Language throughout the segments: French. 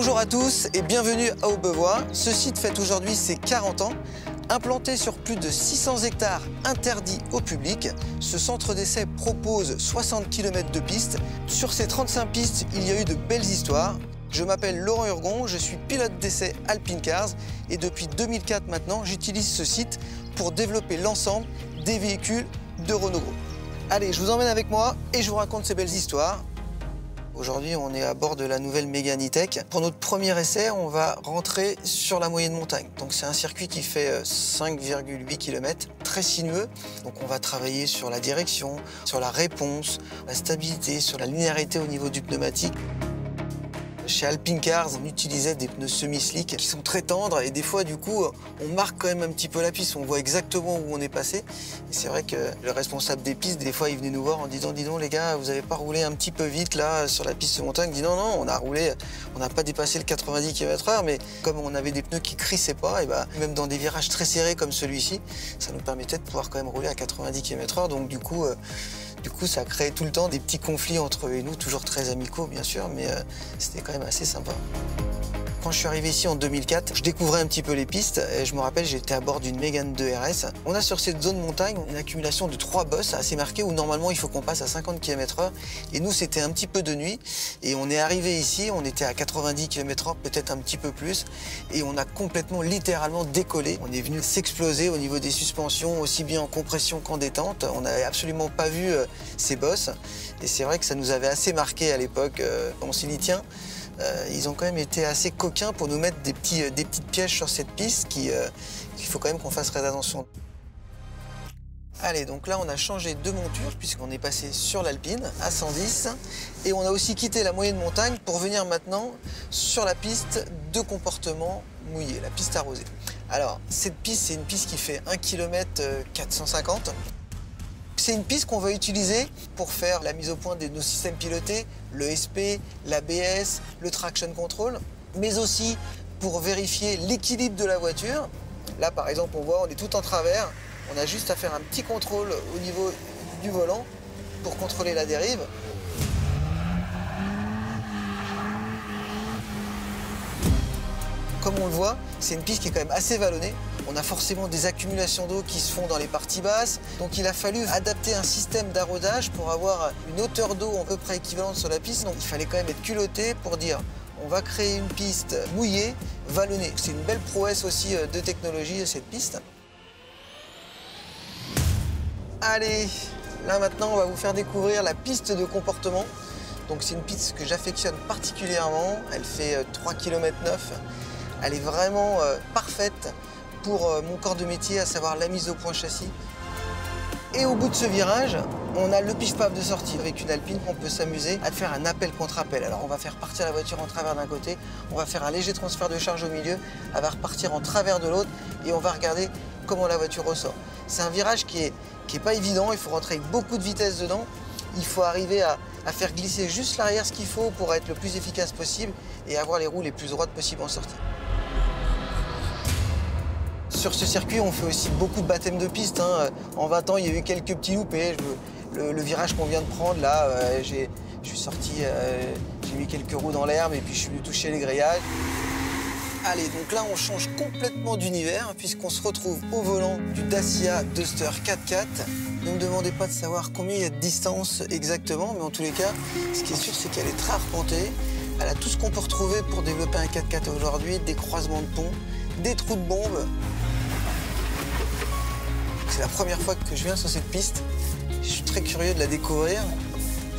Bonjour à tous et bienvenue à Aubevoie. Ce site fête aujourd'hui ses 40 ans. Implanté sur plus de 600 hectares interdits au public, ce centre d'essai propose 60 km de pistes. Sur ces 35 pistes, il y a eu de belles histoires. Je m'appelle Laurent Urgon, je suis pilote d'essai Alpine Cars et depuis 2004 maintenant, j'utilise ce site pour développer l'ensemble des véhicules de Renault Group. Allez, je vous emmène avec moi et je vous raconte ces belles histoires. Aujourd'hui, on est à bord de la nouvelle Mégane E-Tech. Pour notre premier essai, on va rentrer sur la moyenne montagne. Donc c'est un circuit qui fait 5,8 km, très sinueux. Donc on va travailler sur la direction, sur la réponse, la stabilité, sur la linéarité au niveau du pneumatique. Chez Alpine Cars, on utilisait des pneus semi-slick qui sont très tendres et des fois, du coup, on marque quand même un petit peu la piste, on voit exactement où on est passé. Et c'est vrai que le responsable des pistes, des fois, il venait nous voir en disant « Dis donc les gars, vous n'avez pas roulé un petit peu vite là sur la piste de montagne ?» Il dit « Non, non, on a roulé, on n'a pas dépassé le 90 km/h, mais comme on avait des pneus qui crissaient pas, et même dans des virages très serrés comme celui-ci, ça nous permettait de pouvoir quand même rouler à 90 km/h. Donc du coup, ça créait tout le temps des petits conflits entre eux et nous, toujours très amicaux, bien sûr, mais c'était quand même assez sympa. Quand je suis arrivé ici en 2004, je découvrais un petit peu les pistes et je me rappelle, j'étais à bord d'une Mégane 2 RS. On a sur cette zone montagne une accumulation de 3 bosses assez marquées où normalement il faut qu'on passe à 50 km/h. Et nous, c'était un petit peu de nuit et on est arrivé ici, on était à 90 km/h, peut-être un petit peu plus, et on a complètement, littéralement décollé. On est venu s'exploser au niveau des suspensions, aussi bien en compression qu'en détente. On n'avait absolument pas vu ces bosses et c'est vrai que ça nous avait assez marqué à l'époque. On s'y dit tiens. Ils ont quand même été assez coquins pour nous mettre des petites pièges sur cette piste qu'il faut quand même qu'on fasse très attention. Allez, donc là on a changé de monture puisqu'on est passé sur l'Alpine à 110 et on a aussi quitté la moyenne montagne pour venir maintenant sur la piste de comportement mouillé, la piste arrosée. Alors cette piste, c'est une piste qui fait 1 km 450. C'est une piste qu'on va utiliser pour faire la mise au point de nos systèmes pilotés, le SP, l'ABS, le traction control, mais aussi pour vérifier l'équilibre de la voiture. Là, par exemple, on voit, on est tout en travers. On a juste à faire un petit contrôle au niveau du volant pour contrôler la dérive. Comme on le voit, c'est une piste qui est quand même assez vallonnée. On a forcément des accumulations d'eau qui se font dans les parties basses. Donc il a fallu adapter un système d'arrosage pour avoir une hauteur d'eau à peu près équivalente sur la piste. Donc il fallait quand même être culotté pour dire on va créer une piste mouillée, vallonnée. C'est une belle prouesse aussi de technologie cette piste. Allez, là maintenant on va vous faire découvrir la piste de comportement. Donc c'est une piste que j'affectionne particulièrement. Elle fait 3,9 km. Elle est vraiment parfaite pour mon corps de métier, à savoir la mise au point châssis. Et au bout de ce virage, on a le pif-paf de sortie. Avec une Alpine, on peut s'amuser à faire un appel contre appel. Alors on va faire partir la voiture en travers d'un côté, on va faire un léger transfert de charge au milieu, elle va repartir en travers de l'autre et on va regarder comment la voiture ressort. C'est un virage qui est pas évident, il faut rentrer avec beaucoup de vitesse dedans. Il faut arriver à faire glisser juste l'arrière ce qu'il faut pour être le plus efficace possible et avoir les roues les plus droites possibles en sortie. Sur ce circuit, on fait aussi beaucoup de baptêmes de piste. En 20 ans, il y a eu quelques petits loupés. Le virage qu'on vient de prendre, là, je suis sorti, j'ai mis quelques roues dans l'herbe et puis je suis venu toucher les grillages. Allez, donc là, on change complètement d'univers puisqu'on se retrouve au volant du Dacia Duster 4x4. Ne me demandez pas de savoir combien il y a de distance exactement, mais en tous les cas, ce qui est sûr, c'est qu'elle est très arpentée. Elle a tout ce qu'on peut retrouver pour développer un 4x4 aujourd'hui, des croisements de ponts, des trous de bombes. C'est la première fois que je viens sur cette piste. Je suis très curieux de la découvrir.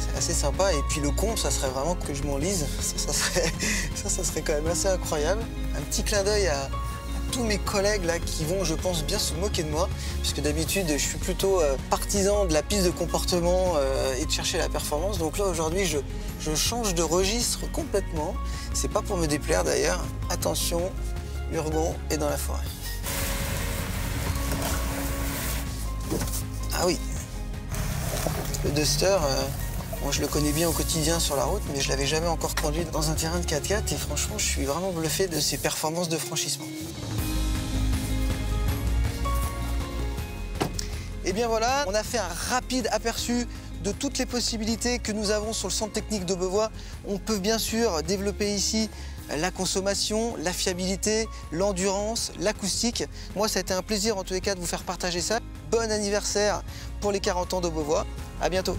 C'est assez sympa. Et puis le comble, ça serait vraiment que je m'enlise. Ça serait quand même assez incroyable. Un petit clin d'œil à tous mes collègues là qui vont, je pense, bien se moquer de moi. Puisque d'habitude, je suis plutôt partisan de la piste de comportement et de chercher la performance. Donc là, aujourd'hui, je change de registre complètement. C'est pas pour me déplaire d'ailleurs. Attention, Urgon est dans la forêt. Ah oui, le Duster, moi je le connais bien au quotidien sur la route, mais je ne l'avais jamais encore conduit dans un terrain de 4x4 et franchement, je suis vraiment bluffé de ses performances de franchissement. Et bien voilà, on a fait un rapide aperçu de toutes les possibilités que nous avons sur le centre technique d'Aubevoie. On peut bien sûr développer ici la consommation, la fiabilité, l'endurance, l'acoustique. Moi, ça a été un plaisir en tous les cas de vous faire partager ça. Bon anniversaire pour les 40 ans d'Aubevoie. À bientôt.